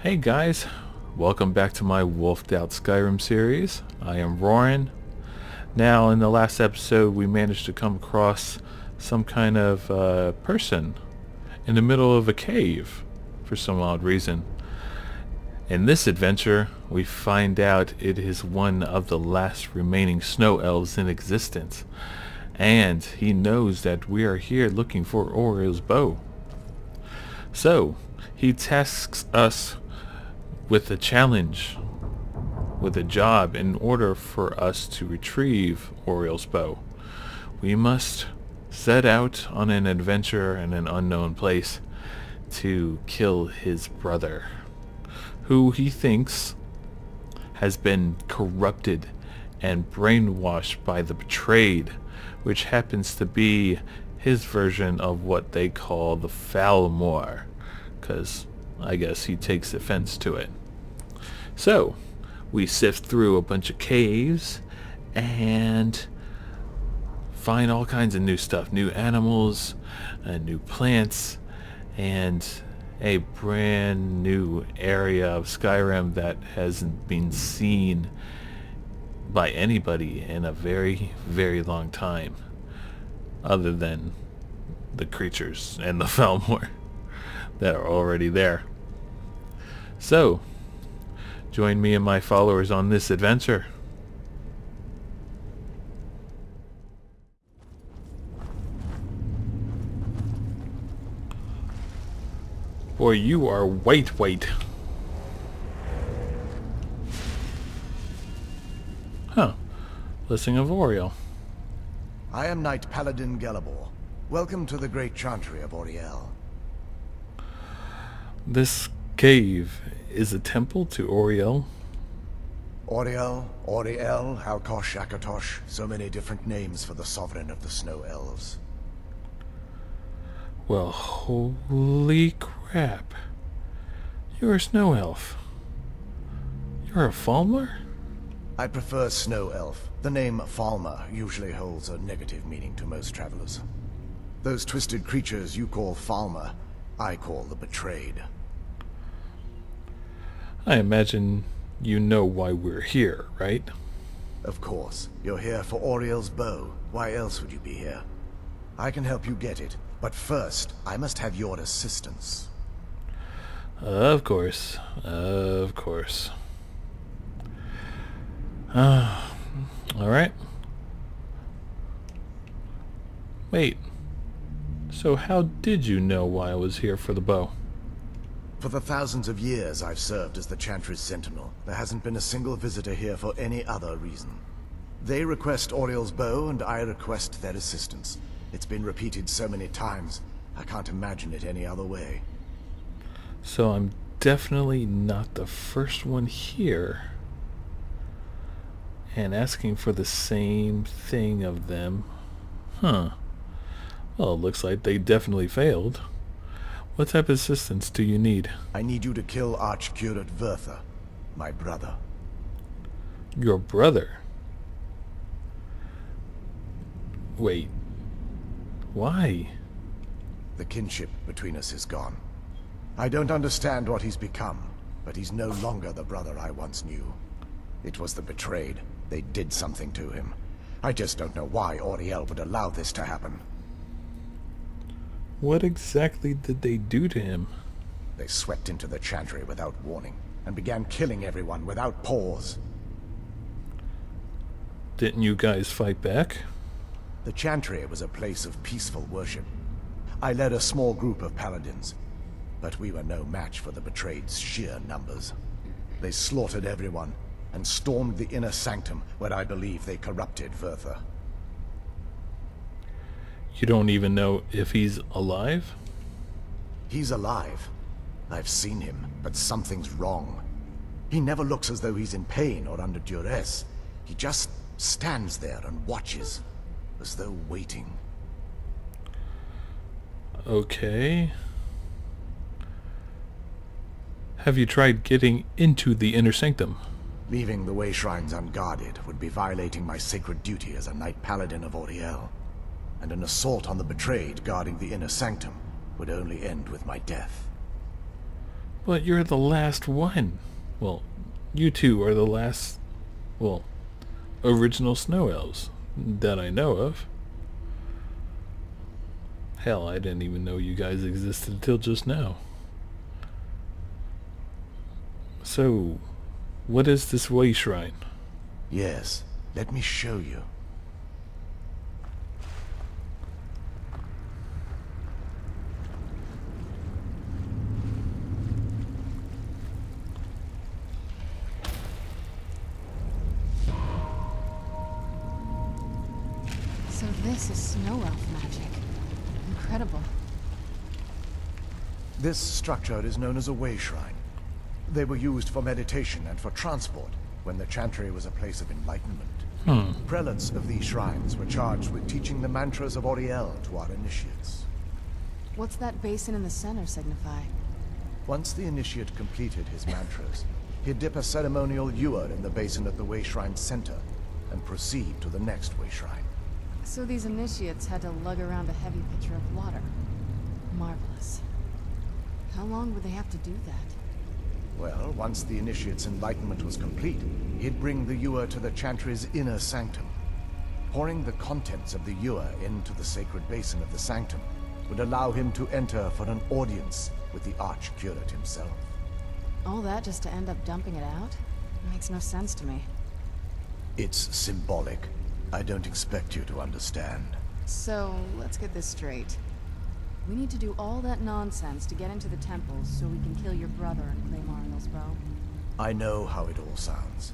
Hey guys, welcome back to my Wolfed Out Skyrim series. I am Roarin. Now, in the last episode we managed to come across some kind of person in the middle of a cave for some odd reason. In this adventure we find out it is one of the last remaining snow elves in existence, and he knows that we are here looking for Oriel's bow. So he tasks us with a challenge, with a job. In order for us to retrieve Oriel's bow, we must set out on an adventure in an unknown place to kill his brother, who he thinks has been corrupted and brainwashed by the betrayed, which happens to be his version of what they call the Falmor, because I guess he takes offense to it. So we sift through a bunch of caves and find all kinds of new stuff, new animals, new plants, and a brand new area of Skyrim that hasn't been seen by anybody in a very, very long time, other than the creatures and the Falmor that are already there. So join me and my followers on this adventure. Boy, you are white. Huh. Listing of Oriel. I am Knight Paladin Gelabor. Welcome to the great chantry of Oriel. This cave is a temple to Oriel. Oriel, Oriel, Alkosh, Akatosh, so many different names for the sovereign of the snow elves. Well, holy crap. You're a snow elf. You're a Falmor? I prefer snow elf. The name Falmer usually holds a negative meaning to most travelers. Those twisted creatures you call Falmer, I call the betrayed. I imagine you know why we're here, right? Of course. You're here for Oriel's bow. Why else would you be here? I can help you get it, but first, I must have your assistance. Of course. Alright. Wait. So how did you know why I was here for the bow? For the thousands of years I've served as the Chantry's sentinel, there hasn't been a single visitor here for any other reason. They request Oriel's bow, and I request their assistance. It's been repeated so many times, I can't imagine it any other way. So I'm definitely not the first one here, and asking for the same thing of them. Huh. Well, it looks like they definitely failed. What type of assistance do you need? I need you to kill Archcurate Vertha, my brother. Your brother? Wait. Why? The kinship between us is gone. I don't understand what he's become, but he's no longer the brother I once knew. It was the betrayed. They did something to him. I just don't know why Oriel would allow this to happen. What exactly did they do to him? They swept into the Chantry without warning, and began killing everyone without pause. Didn't you guys fight back? The Chantry was a place of peaceful worship. I led a small group of paladins, but we were no match for the betrayed's sheer numbers. They slaughtered everyone, and stormed the inner sanctum, where I believe they corrupted Vertha. You don't even know if he's alive? He's alive. I've seen him, but something's wrong. He never looks as though he's in pain or under duress. He just stands there and watches, as though waiting. Okay. Have you tried getting into the inner sanctum? Leaving the way shrines unguarded would be violating my sacred duty as a Knight Paladin of Oriel. And an assault on the betrayed guarding the inner sanctum would only end with my death. But you're the last one. Well, you two are the last, well, original snow elves that I know of. Hell, I didn't even know you guys existed until just now. So, what is this way shrine? Yes, let me show you. So this is snow elf magic. Incredible. This structure is known as a way shrine. They were used for meditation and for transport when the Chantry was a place of enlightenment. Prelates of these shrines were charged with teaching the mantras of Auriel to our initiates. What's that basin in the center signify? Once the initiate completed his mantras, he'd dip a ceremonial ewer in the basin at the way shrine's center and proceed to the next way shrine. So these initiates had to lug around a heavy pitcher of water. Marvelous. How long would they have to do that? Well, once the initiate's enlightenment was complete, he'd bring the ewer to the Chantry's inner sanctum. Pouring the contents of the ewer into the sacred basin of the sanctum would allow him to enter for an audience with the Archcurate himself. All that just to end up dumping it out? Makes no sense to me. It's symbolic. I don't expect you to understand. So, let's get this straight. We need to do all that nonsense to get into the temples so we can kill your brother and claim Ariel's bow. I know how it all sounds.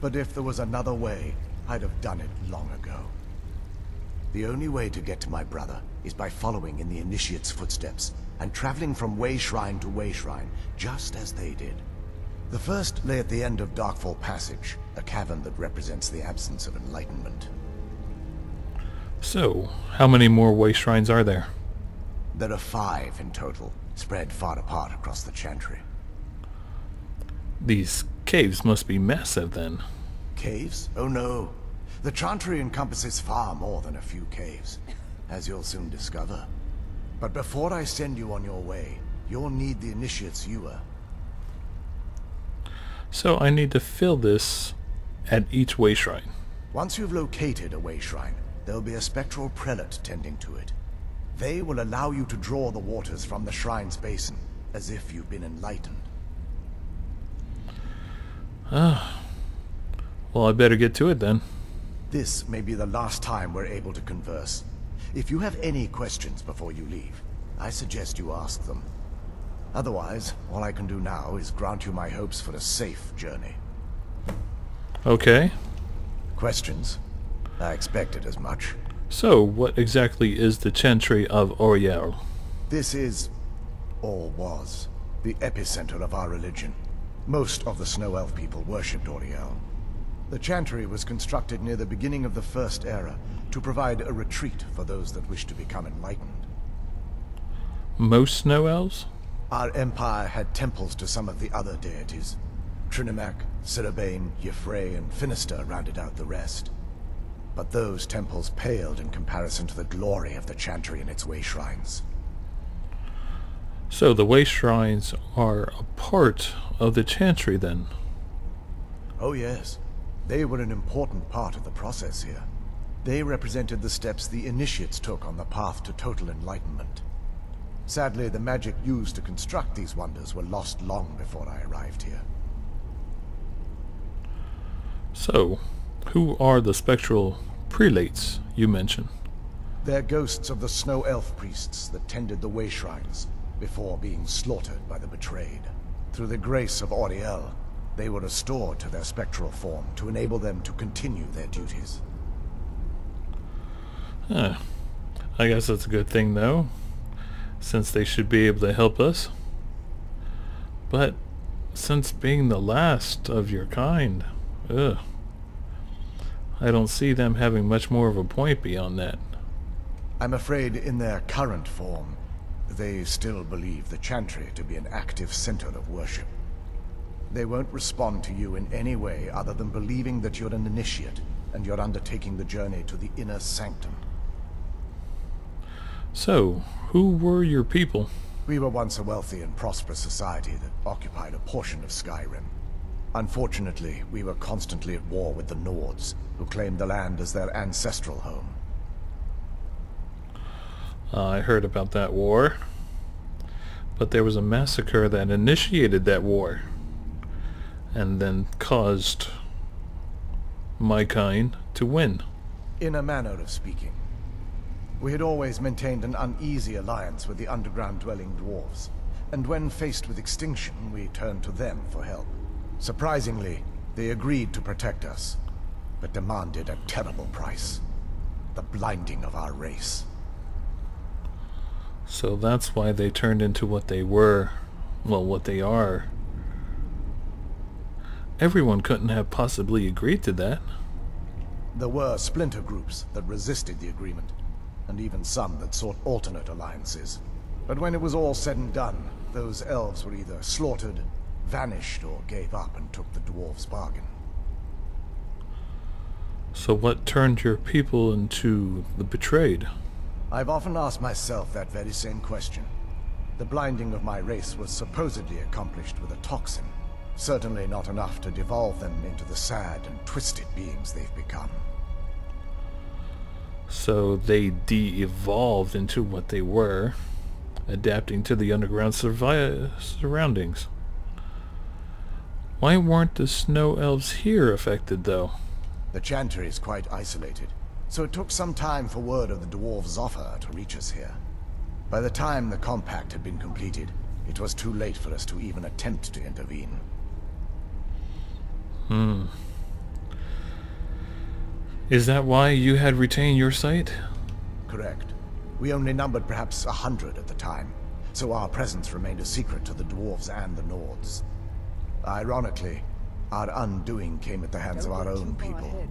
But if there was another way, I'd have done it long ago. The only way to get to my brother is by following in the initiate's footsteps and traveling from way shrine to way shrine, just as they did. The first lay at the end of Darkfall Passage, a cavern that represents the absence of enlightenment. So, how many more way shrines are there? There are 5 in total, spread far apart across the Chantry. These caves must be massive then. Caves? Oh no. The Chantry encompasses far more than a few caves, as you'll soon discover. But before I send you on your way, you'll need the initiate's ewer. So I need to fill this at each way shrine. Once you've located a way shrine, there'll be a spectral prelate tending to it. They will allow you to draw the waters from the shrine's basin, as if you've been enlightened. Well, I better get to it then. This may be the last time we're able to converse. If you have any questions before you leave, I suggest you ask them. Otherwise, all I can do now is grant you my hopes for a safe journey. Okay. Questions? I expected as much. So, what exactly is the Chantry of Auriel? This is, or was, the epicenter of our religion. Most of the Snow Elf people worshipped Auriel. The Chantry was constructed near the beginning of the First Era to provide a retreat for those that wish to become enlightened. Most snow elves? Our empire had temples to some of the other deities. Trinimac, Sirabane, Yffrey, and Finister rounded out the rest. But those temples paled in comparison to the glory of the Chantry and its way shrines. So the way shrines are a part of the Chantry then? Oh yes. They were an important part of the process here. They represented the steps the initiates took on the path to total enlightenment. Sadly, the magic used to construct these wonders were lost long before I arrived here. So, who are the spectral prelates you mentioned? They're ghosts of the Snow Elf priests that tended the way shrines before being slaughtered by the betrayed. Through the grace of Auriel, they were restored to their spectral form to enable them to continue their duties. I guess that's a good thing though, since they should be able to help us. But since being the last of your kind, I don't see them having much more of a point beyond that. I'm afraid in their current form, they still believe the Chantry to be an active center of worship. They won't respond to you in any way other than believing that you're an initiate and you're undertaking the journey to the inner sanctum. So, who were your people? We were once a wealthy and prosperous society that occupied a portion of Skyrim. Unfortunately, we were constantly at war with the Nords, who claimed the land as their ancestral home. I heard about that war. But there was a massacre that initiated that war. And then caused my kind to win. In a manner of speaking. We had always maintained an uneasy alliance with the underground-dwelling dwarves, and when faced with extinction, we turned to them for help. Surprisingly, they agreed to protect us, but demanded a terrible price. The blinding of our race. So that's why they turned into what they were. Well, what they are. Everyone couldn't have possibly agreed to that. There were splinter groups that resisted the agreement, and even some that sought alternate alliances. But when it was all said and done, those elves were either slaughtered, vanished, or gave up and took the dwarves' bargain. So what turned your people into the betrayed? I've often asked myself that very same question. The blinding of my race was supposedly accomplished with a toxin. Certainly not enough to devolve them into the sad and twisted beings they've become. So they de-evolved into what they were, adapting to the underground surroundings. Why weren't the snow elves here affected, though? The Chantry is quite isolated, so it took some time for word of the dwarves' offer to reach us here. By the time the compact had been completed, it was too late for us to even attempt to intervene. Is that why you had retained your site? Correct. We only numbered perhaps 100 at the time, so our presence remained a secret to the dwarves and the Nords. Ironically, our undoing came at the hands of our own people.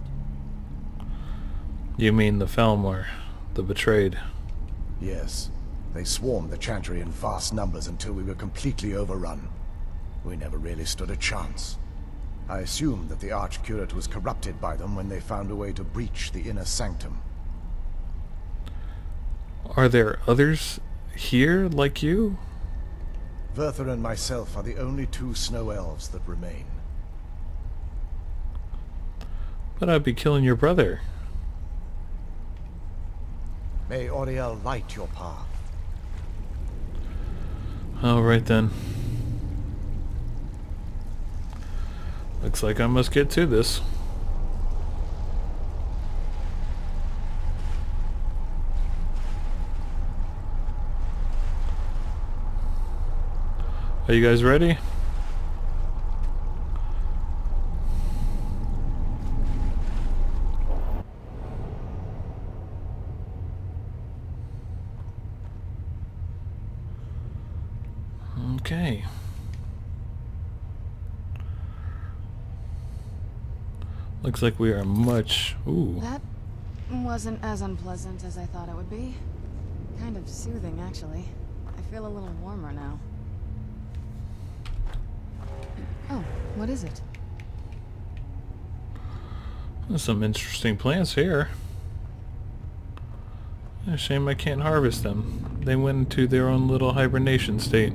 You mean the Falmor, the betrayed? Yes. They swarmed the Chantry in vast numbers until we were completely overrun. We never really stood a chance. I assumed that the Archcurate was corrupted by them when they found a way to breach the inner sanctum. Are there others here like you? Verther and myself are the only two snow elves that remain. But I'd be killing your brother. May Auriel light your path. Alright then. Looks like I must get to this. Are you guys ready? Okay. Looks like we are much... Ooh. That wasn't as unpleasant as I thought it would be. Kind of soothing, actually. I feel a little warmer now. Oh, what is it? There's some interesting plants here. A shame I can't harvest them. They went into their own little hibernation state.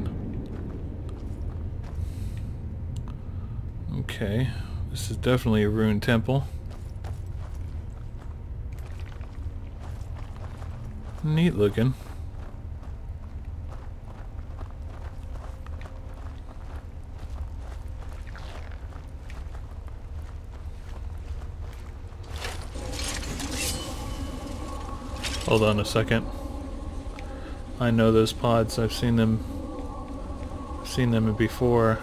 Okay. This is definitely a ruined temple. Neat looking. Hold on a second. I know those pods. I've seen them before.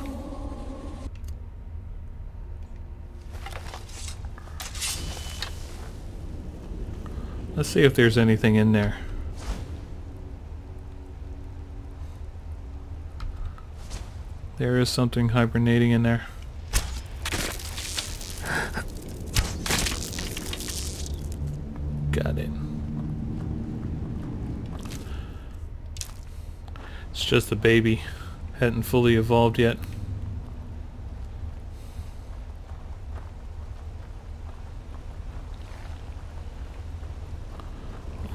Let's see if there's anything in there. There is something hibernating in there. Got it. It's just a baby. Hadn't fully evolved yet.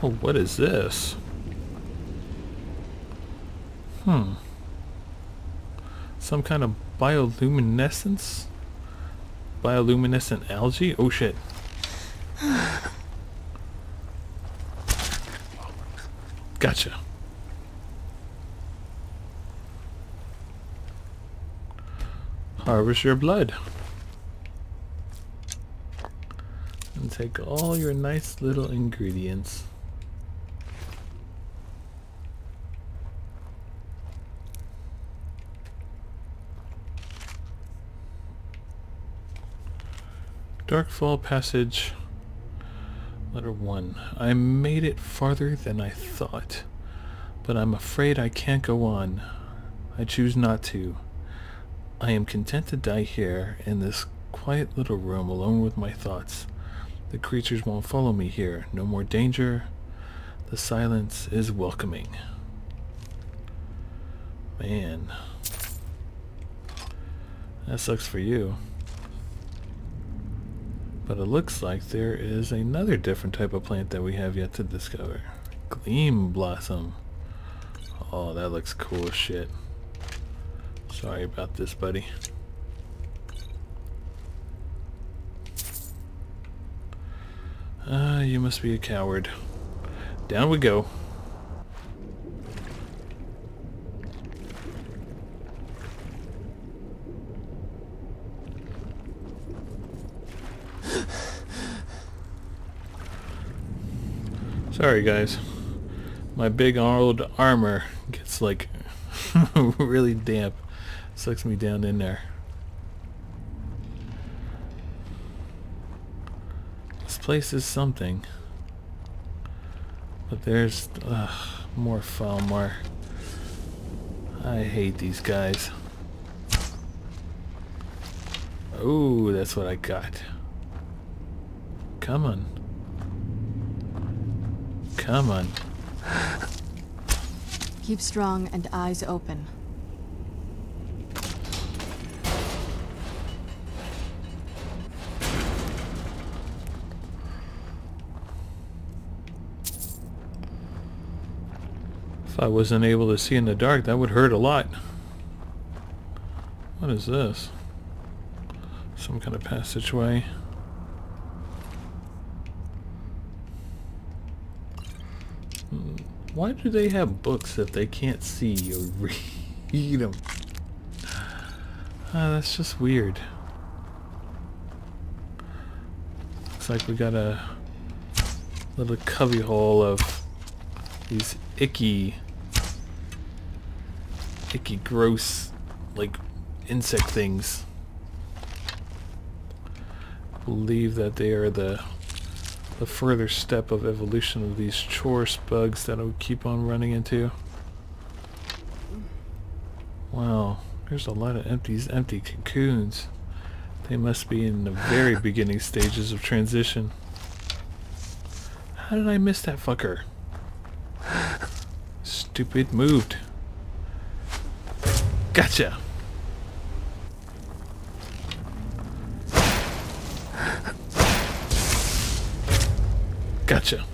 Oh, what is this? Some kind of bioluminescence? Bioluminescent algae? Oh shit. Gotcha. Harvest your blood. And take all your nice little ingredients. Darkfall Passage, letter 1. I made it farther than I thought, but I'm afraid I can't go on. I choose not to. I am content to die here, in this quiet little room, alone with my thoughts. The creatures won't follow me here. No more danger. The silence is welcoming. Man. That sucks for you. But it looks like there is another different type of plant that we have yet to discover. Gleam Blossom. Oh, that looks cool as shit. Sorry about this, buddy. You must be a coward. Down we go. Sorry guys, my big old armor gets like really damp, sucks me down in there. This place is something, but there's more Falmar. I hate these guys. Oh, that's what I got. Come on. Come on. Keep strong and eyes open. If I wasn't able to see in the dark, that would hurt a lot. What is this? Some kind of passageway. Why do they have books if they can't see or read them? That's just weird. Looks like we got a little cubbyhole of these icky, gross, like, insect things. I believe that they are the further step of evolution of these chorus bugs that I would keep on running into. Wow, there's a lot of empty cocoons. They must be in the very beginning stages of transition. How did I miss that fucker? Stupid, moved. Gotcha. Gotcha.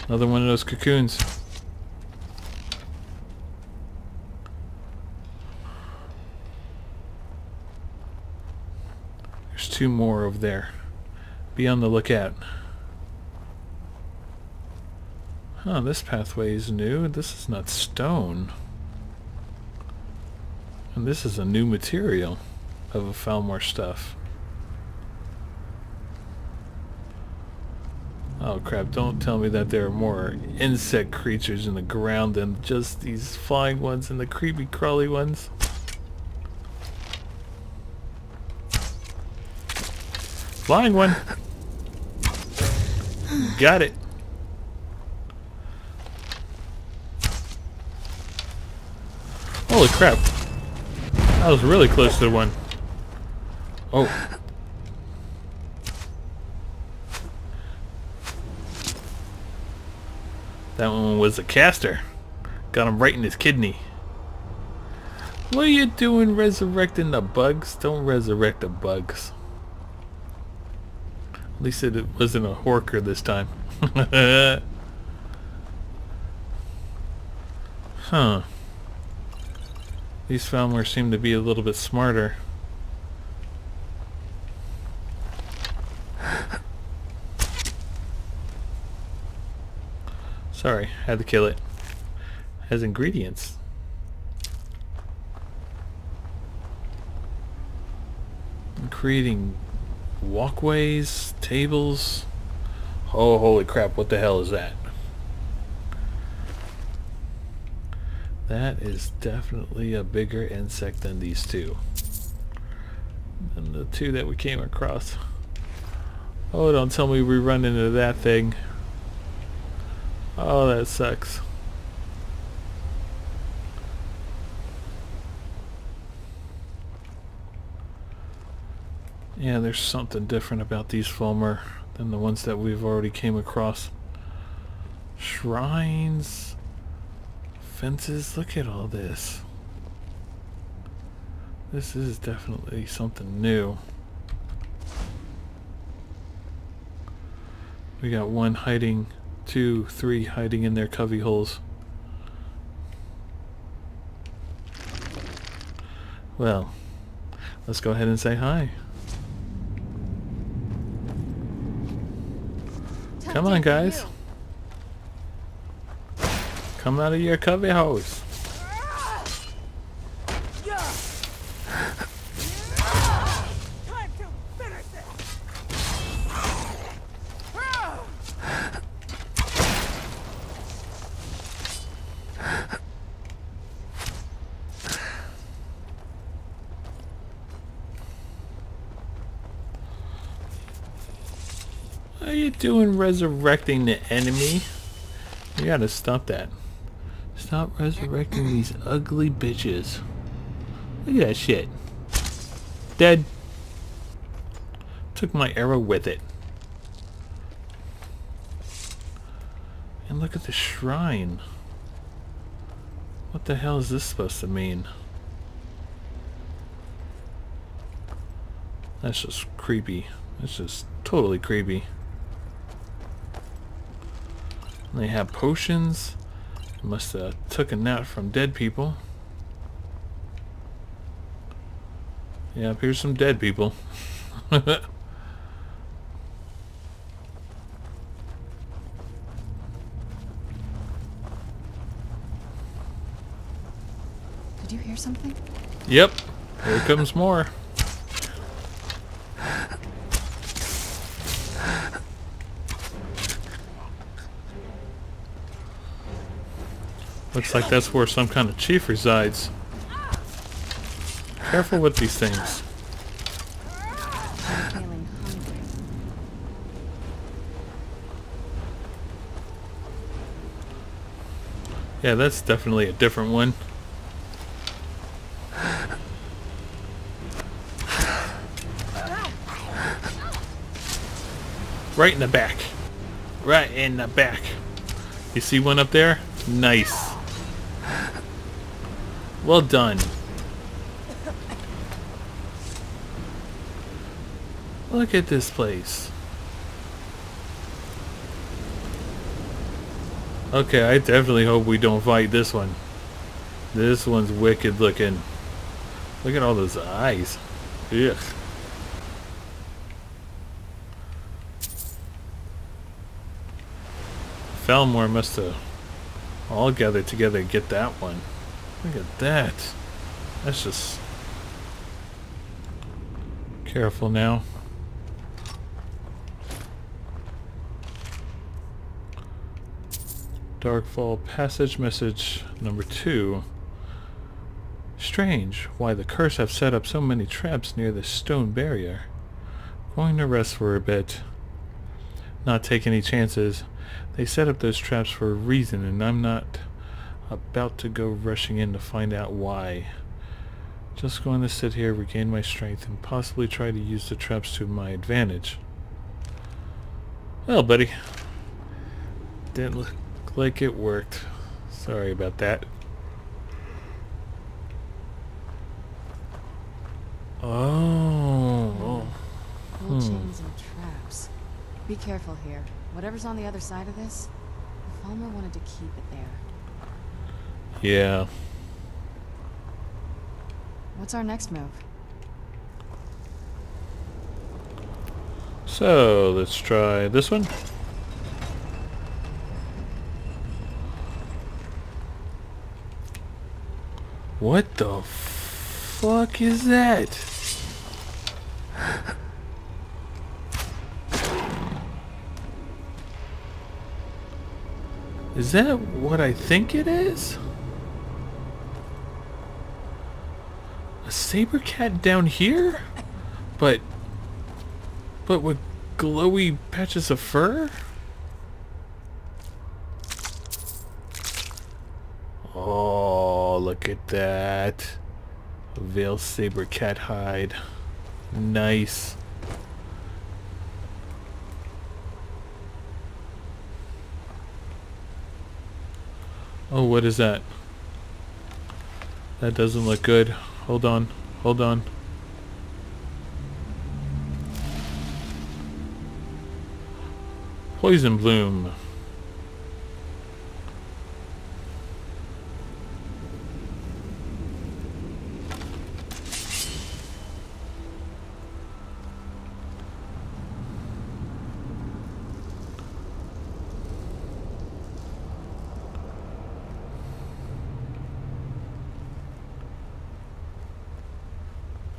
Another one of those cocoons. There's two more over there. Be on the lookout. Huh, this pathway is new. This is not stone. And this is a new material of a Falmar stuff. Oh crap, don't tell me that there are more insect creatures in the ground than just these flying ones and the creepy crawly ones. Flying one! Got it! Holy crap! I was really close to the one. Oh. That one was a caster. Got him right in his kidney. What are you doing resurrecting the bugs? Don't resurrect the bugs. At least it wasn't a horker this time. Huh. These Falmers seem to be a little bit smarter. Sorry, had to kill it. Has ingredients. I'm creating walkways, tables. Oh, holy crap, what the hell is that? That is definitely a bigger insect than these two. And the two that we came across. Oh, don't tell me we run into that thing. Oh, that sucks. Yeah, there's something different about these Fulmer than the ones that we've already came across. Shrines, fences, look at all this. This is definitely something new. We got one hiding, 2, 3 hiding in their cubby holes. Well, let's go ahead and say hi. Come on, guys. Come out of your cubby holes. What are you doing resurrecting the enemy? You gotta stop that. Stop resurrecting these ugly bitches. Look at that shit. Dead. Took my arrow with it. And look at the shrine. What the hell is this supposed to mean? That's just creepy. That's just totally creepy. They have potions. Must have taken that from dead people. Yeah, here's some dead people. Did you hear something? Yep. Here comes more. Looks like that's where some kind of chief resides. Careful with these things. I'm feeling hungry. Yeah, that's definitely a different one. Right in the back. Right in the back. You see one up there? Nice. Well done. Look at this place. Okay, I definitely hope we don't fight this one. This one's wicked looking. Look at all those eyes. Ugh. Falmor must have all gathered together to get that one. Look at that. That's just... Careful now. Darkfall Passage Message number 2. Strange why the curse have set up so many traps near this stone barrier. Going to rest for a bit. Not take any chances. They set up those traps for a reason, and I'm not about to go rushing in to find out why. Just going to sit here, regain my strength, and possibly try to use the traps to my advantage. Well, buddy. Didn't look like it worked. Sorry about that. Oh. Cool chains and traps. Be careful here. Whatever's on the other side of this, the Falmer wanted to keep it there. Yeah. What's our next move? So, let's try this one. What the fuck is that? Is that what I think it is? A saber cat down here? But with glowy patches of fur? Oh, look at that. A veiled saber cat hide. Nice. Oh, what is that? That doesn't look good. Hold on. Hold on. Poison bloom.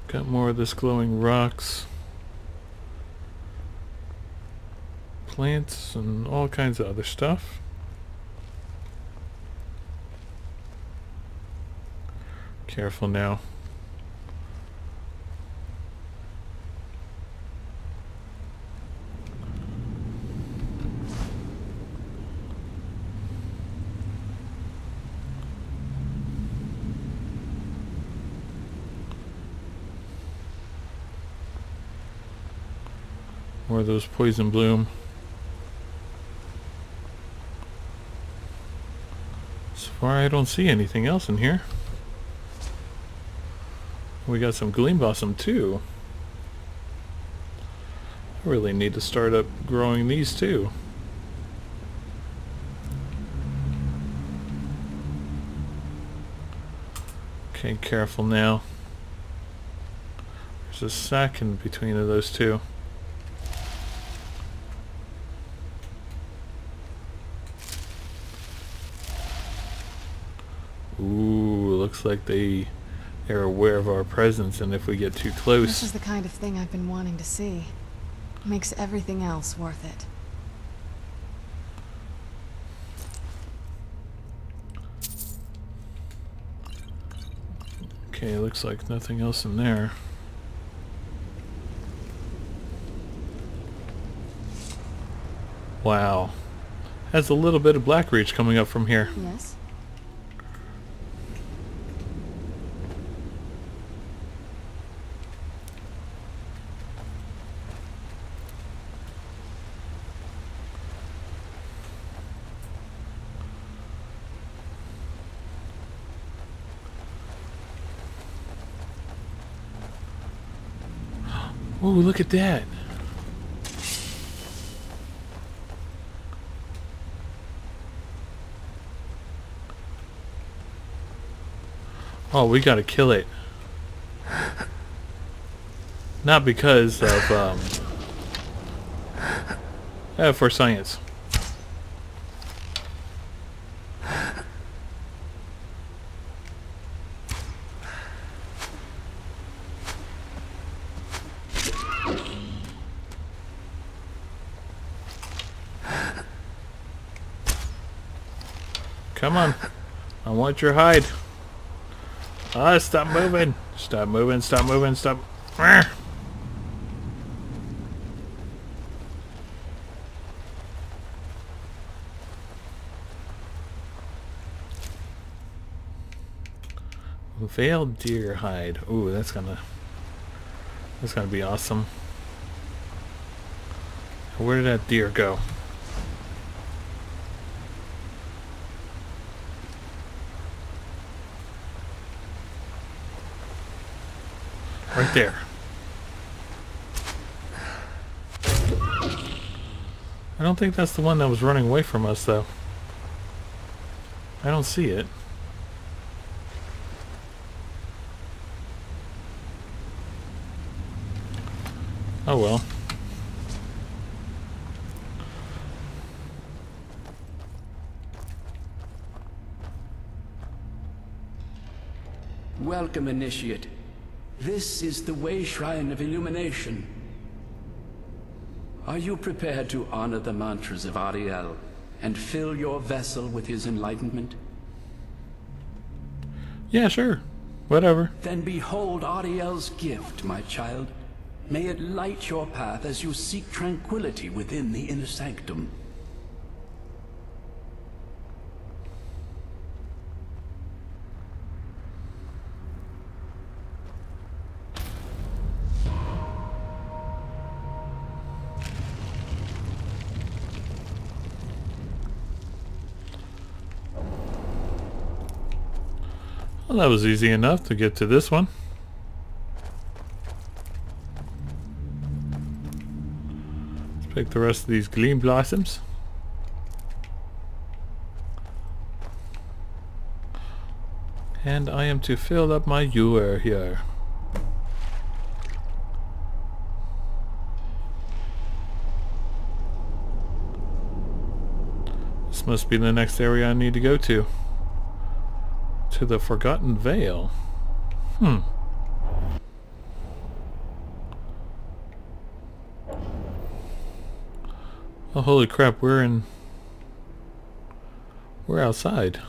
Got more of this glowing rocks. Plants and all kinds of other stuff. Careful now. More of those poison bloom. So far I don't see anything else in here. We got some gleam blossom too. I really need to start up growing these too. Okay, careful now. There's a sack in between of those two. Ooh, looks like they're aware of our presence, and if we get too close... This is the kind of thing I've been wanting to see. Makes everything else worth it. Okay, looks like nothing else in there. Wow. Has a little bit of black reach coming up from here. Yes? Ooh, look at that. Oh, we gotta kill it. Not because of, for science. Come on. I want your hide. Ah, stop moving. Stop moving, stop moving, stop. Arrgh. Veiled deer hide. Ooh, that's gonna be awesome. Where did that deer go? Right there. I don't think that's the one that was running away from us, though. I don't see it. Oh well. Welcome, Initiate. This is the Way Shrine of Illumination. Are you prepared to honor the mantras of Ariel and fill your vessel with his enlightenment? Yeah, sure. Whatever. Then behold Ariel's gift, my child. May it light your path as you seek tranquility within the inner sanctum. Well, that was easy enough to get to this one. Let's pick the rest of these gleam blossoms. And I am to fill up my ewer here. This must be the next area I need to go to. To the Forgotten Vale. Oh, holy crap, we're outside.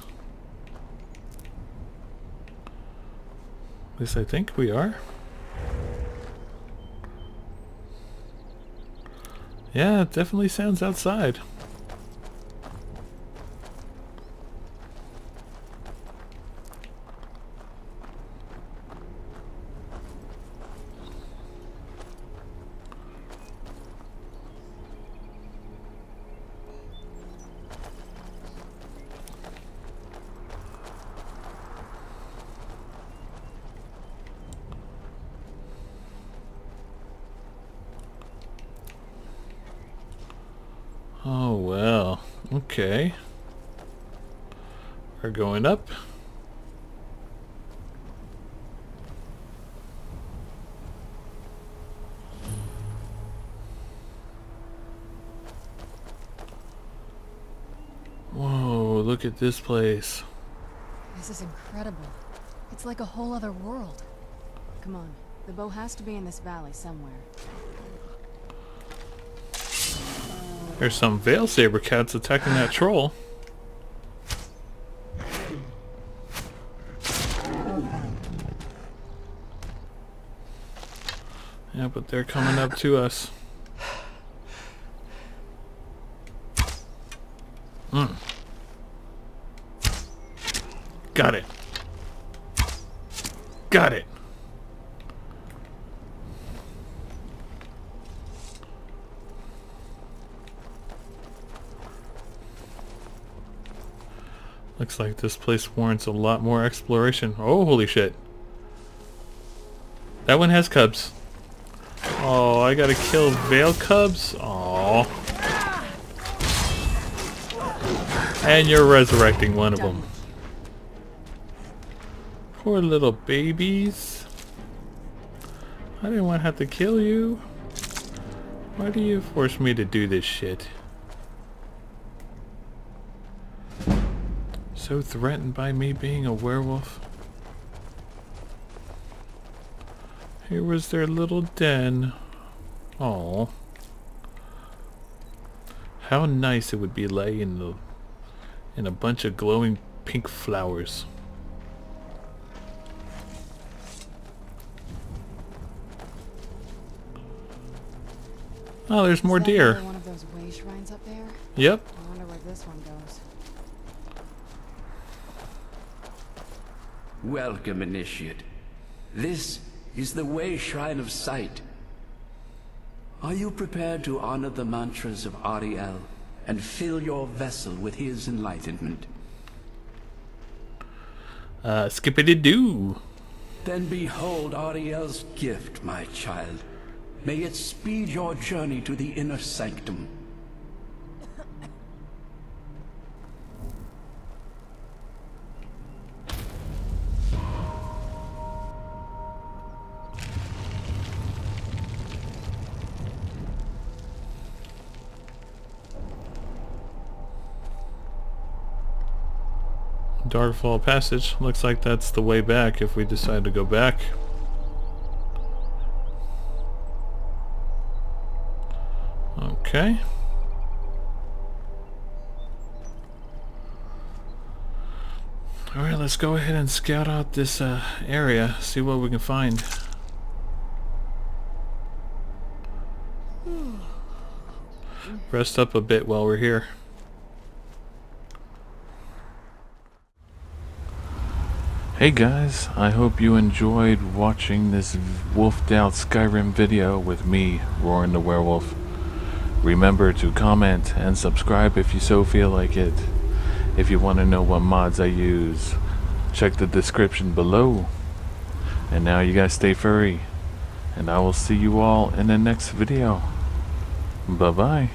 At least I think we are. Yeah, it definitely sounds outside. Oh well, okay. We're going up. Whoa, look at this place. This is incredible. It's like a whole other world. Come on, the bow has to be in this valley somewhere. There's some Veil Saber cats attacking that troll. Yeah, but they're coming up to us. Got it. Got it. Looks like this place warrants a lot more exploration. Oh, holy shit. That one has cubs. Oh, I gotta kill Veil cubs? Oh. And you're resurrecting one of them. Poor little babies. I didn't want to have to kill you. Why do you force me to do this shit? So threatened by me being a werewolf. Here was their little den. Oh, how nice it would be laying in a bunch of glowing pink flowers. Oh, there's more deer. One of those way shrines up there? Yep. I wonder where this one goes. Welcome, Initiate. This is the Way Shrine of Sight. Are you prepared to honor the mantras of Ariel and fill your vessel with his enlightenment? Skippity-doo. Then behold Ariel's gift, my child. May it speed your journey to the inner sanctum. Darkfall Passage. Looks like that's the way back if we decide to go back. Okay. Alright, let's go ahead and scout out this area, see what we can find. Rest up a bit while we're here. Hey guys, I hope you enjoyed watching this Wolfed Out Skyrim video with me, Roarin the Werewolf. Remember to comment and subscribe if you so feel like it. If you want to know what mods I use, check the description below. And now you guys stay furry, and I will see you all in the next video. Bye bye.